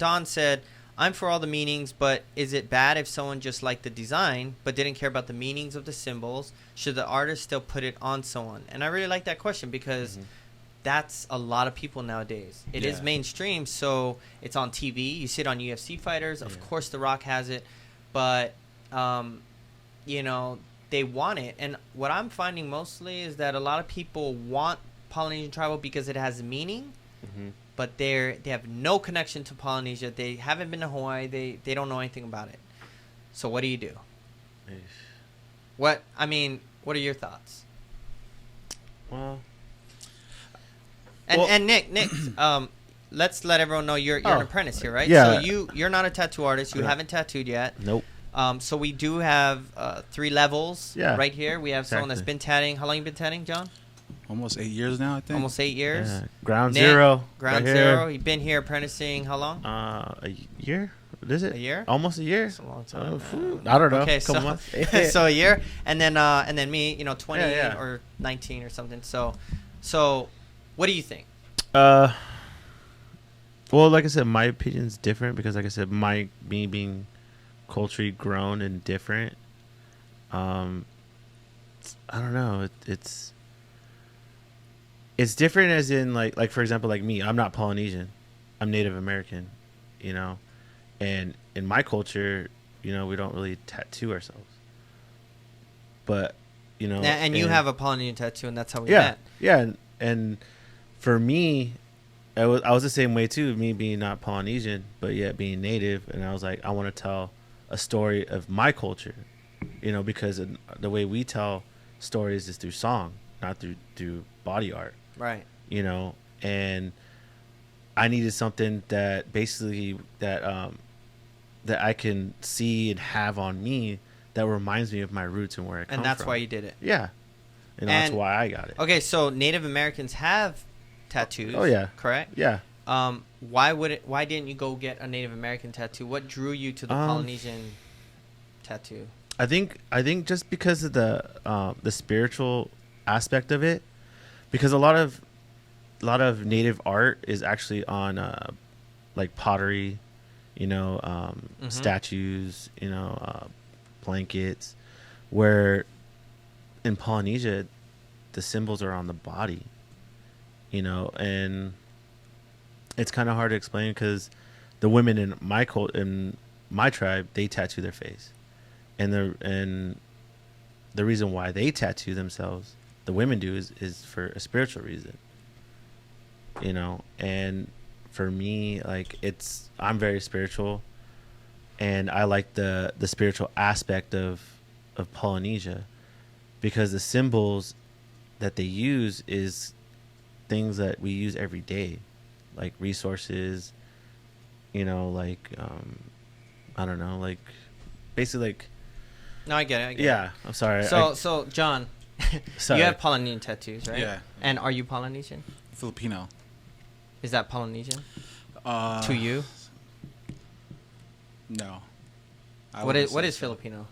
Don said, I'm for all the meanings, but is it bad if someone just liked the design but didn't care about the meanings of the symbols? Should the artist still put it on someone? And I really like that question because that's a lot of people nowadays. It is mainstream, so it's on TV. You see it on UFC fighters. Of course, The Rock has it, but you know, they want it. And what I'm finding mostly is that a lot of people want Polynesian tribal because it has meaning, but they have no connection to Polynesia. They haven't been to Hawaii. They don't know anything about it. So what do you do? What are your thoughts? Well, and Nick, let's let everyone know you're an apprentice here, right? Yeah. So you're not a tattoo artist. You haven't tattooed yet. Nope. So we do have 3 levels right here. We have someone that's Exactly. been tatting. How long you been tatting, John? Almost 8 years now, I think. Almost 8 years. Yeah. Ground Nick, zero. Ground right zero. here. You've been here apprenticing how long? A year? What is it? A year? Almost a year. That's a long time. I don't know. Okay, Couple so months. so a year, and then me, 20 Yeah. or 19 or something. So what do you think? Well, like I said, my opinion's different because, like I said, me being culturally grown and different. I don't know. It's different as in like for example, like me, I'm not Polynesian, I'm Native American, and in my culture, we don't really tattoo ourselves. But And you have a Polynesian tattoo, and that's how we yeah, met. yeah, and for me, I was the same way too. Me being not Polynesian, but yet being Native, and I was like, I want to tell a story of my culture, because the way we tell stories is through song, not through body art. Right. And I needed something that basically that I can see and have on me that reminds me of my roots and where I come from. And that's why you did it. Yeah. That's why I got it. Okay, so Native Americans have tattoos. Oh yeah. Correct? Yeah. Why didn't you go get a Native American tattoo? What drew you to the Polynesian tattoo? I think just because of the spiritual aspect of it, because a lot of Native art is actually on like pottery, statues, blankets, where in Polynesia the symbols are on the body, and it's kind of hard to explain because the women in my tribe, they tattoo their face, and the reason why they tattoo themselves, the women do, is for a spiritual reason, and for me, like, I'm very spiritual, and I like the spiritual aspect of Polynesia, because the symbols that they use is things that we use every day, like resources, like I don't know, like basically like. No, I get it. Yeah, I'm sorry. So John, sorry. you have Polynesian tattoos, right? Yeah. And are you Polynesian? Filipino. Is that Polynesian to you? No. What is Filipino?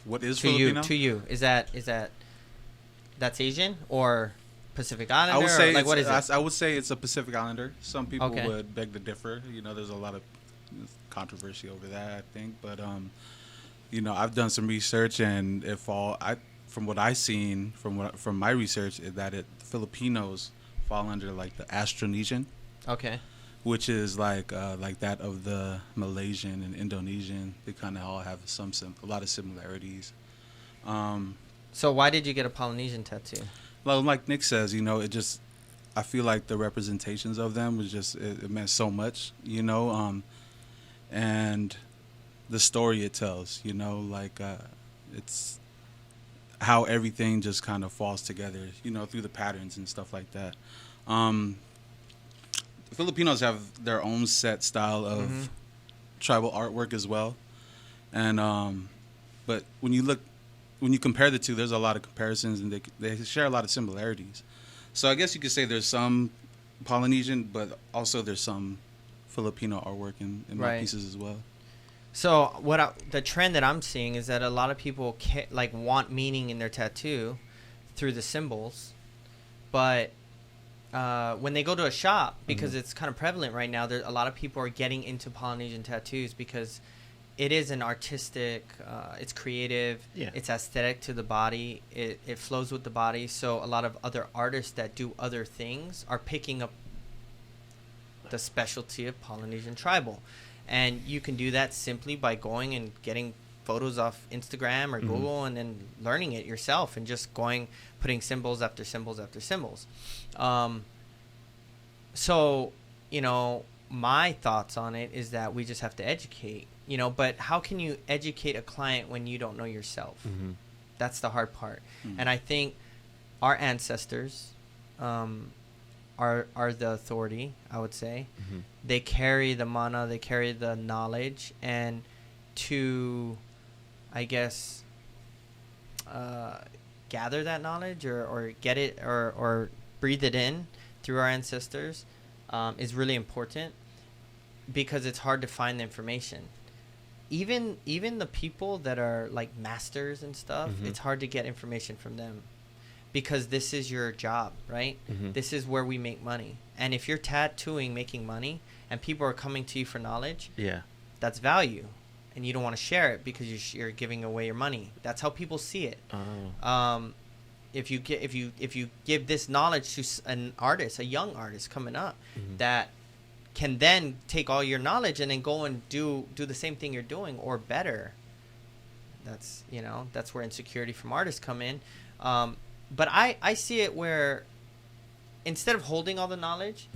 What is to Filipino? To you, is that that's Asian or Pacific Islander? I would say what is it? I would say it's a Pacific Islander. Some people Okay. would beg to differ. There's a lot of controversy over that, I think. But I've done some research, and from what I've seen from my research, is that Filipinos fall under like the Austronesian. Okay. Which is like that of the Malaysian and Indonesian. They kind of all have a lot of similarities. So why did you get a Polynesian tattoo? Well, like Nick says, I feel like the representations of them was just it meant so much, and the story it tells, it's how everything just kind of falls together, through the patterns and stuff like that. Filipinos have their own set style of tribal artwork as well, and but when you compare the two, there's a lot of comparisons, and they share a lot of similarities. So I guess you could say there's some Polynesian, but also there's some Filipino artwork in my pieces as well. So the trend that I'm seeing is that a lot of people want meaning in their tattoo through the symbols, but when they go to a shop, because it's kind of prevalent right now, there a lot of people are getting into Polynesian tattoos because it is an artistic, it's creative, it's aesthetic to the body, it flows with the body. So a lot of other artists that do other things are picking up the specialty of Polynesian tribal. And you can do that simply by going and getting photos off Instagram or Google and then learning it yourself and just putting symbols after symbols after symbols. So, you know, my thoughts on it is that we just have to educate, you know, but how can you educate a client when you don't know yourself? That's the hard part. And I think our ancestors are the authority, I would say. They carry the mana, they carry the knowledge, and to, I guess, gather that knowledge or get it or breathe it in through our ancestors is really important, because it's hard to find the information. Even the people that are like masters and stuff, it's hard to get information from them, because this is your job, right? This is where we make money. And if you're tattooing, making money, and people are coming to you for knowledge, that's value, and you don't want to share it because you're giving away your money. That's how people see it. If you give this knowledge to an artist, a young artist coming up, that can then take all your knowledge and then go and do the same thing you're doing or better. That's, you know, that's where insecurity from artists come in. But I see it where instead of holding all the knowledge,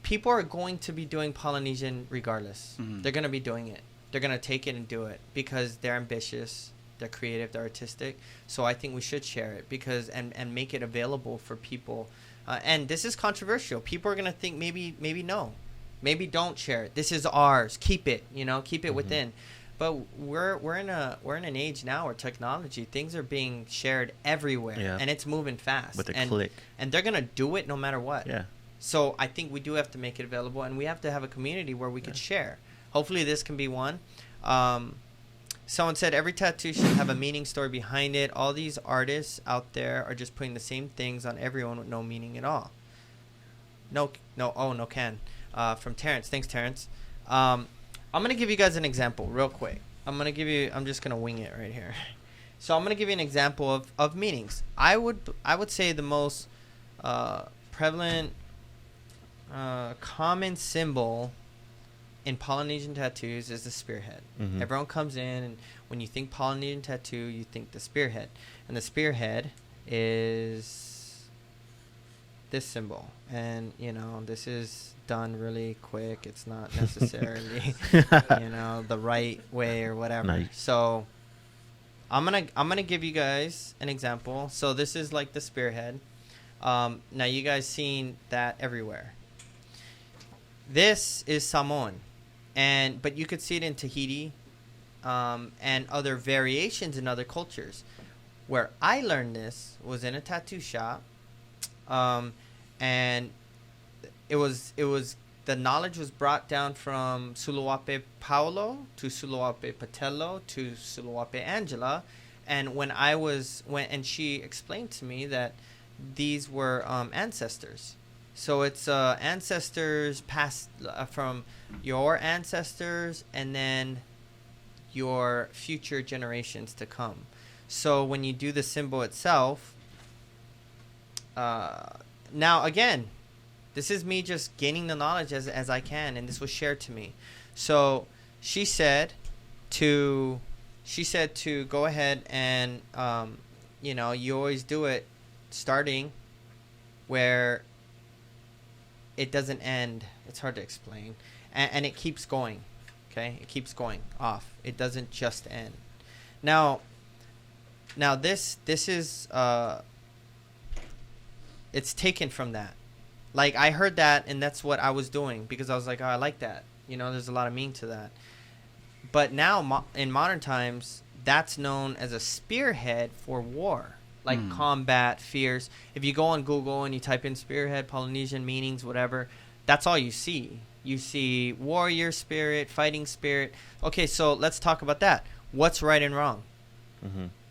people are going to be doing Polynesian regardless. They're going to be doing it. They're going to take it and do it because they're ambitious, they're creative, they're artistic. So I think we should share it because and make it available for people. And this is controversial. People are going to think maybe no. Maybe don't share it. This is ours. Keep it, you know, keep it within. But we're in an age now where technology, things are being shared everywhere, and it's moving fast. With a click. And they're gonna do it no matter what. Yeah. So I think we do have to make it available, and we have to have a community where we could share. Hopefully, this can be one. Someone said every tattoo should have a meaning story behind it. All these artists out there are just putting the same things on everyone with no meaning at all. No, Ken. From Terrence. Thanks, Terrence. I'm going to give you guys an example real quick. I'm just going to wing it right here. So I'm going to give you an example of meanings. I would say the most prevalent, common symbol in Polynesian tattoos is the spearhead. Everyone comes in, and when you think Polynesian tattoo, you think the spearhead. And the spearhead is this symbol. And, you know, this is done really quick. It's not necessarily you know, the right way or whatever. Nice. So I'm gonna give you guys an example. So this is like the spearhead. Now you guys seen that everywhere. This is Samoan, but you could see it in Tahiti and other variations in other cultures. Where I learned this was in a tattoo shop, and it was the knowledge was brought down from Suluape Paulo to Suluape Patello to Suluape Angela, and when she explained to me that these were ancestors. So it's ancestors passed from your ancestors and then your future generations to come. So when you do the symbol itself, now again, this is me just gaining the knowledge as I can, and this was shared to me. So she said to go ahead and you know, you always do it starting where it doesn't end. It's hard to explain, and it keeps going. Okay, it keeps going off. It doesn't just end. Now this is it's taken from that. Like, I heard that, and that's what I was doing because I was like, oh, I like that. You know, there's a lot of meaning to that. But now, in modern times, that's known as a spearhead for war, like combat, fierce. If you go on Google and you type in spearhead, Polynesian meanings, whatever, that's all you see. You see warrior spirit, fighting spirit. Okay, so let's talk about that. What's right and wrong?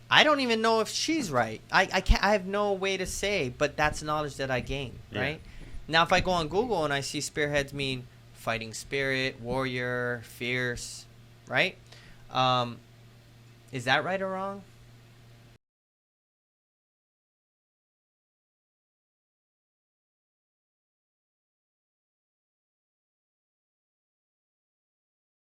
I don't even know if she's right. I have no way to say, but that's knowledge that I gain, right? Now, if I go on Google and I see spearheads mean fighting spirit, warrior, fierce, right? Is that right or wrong?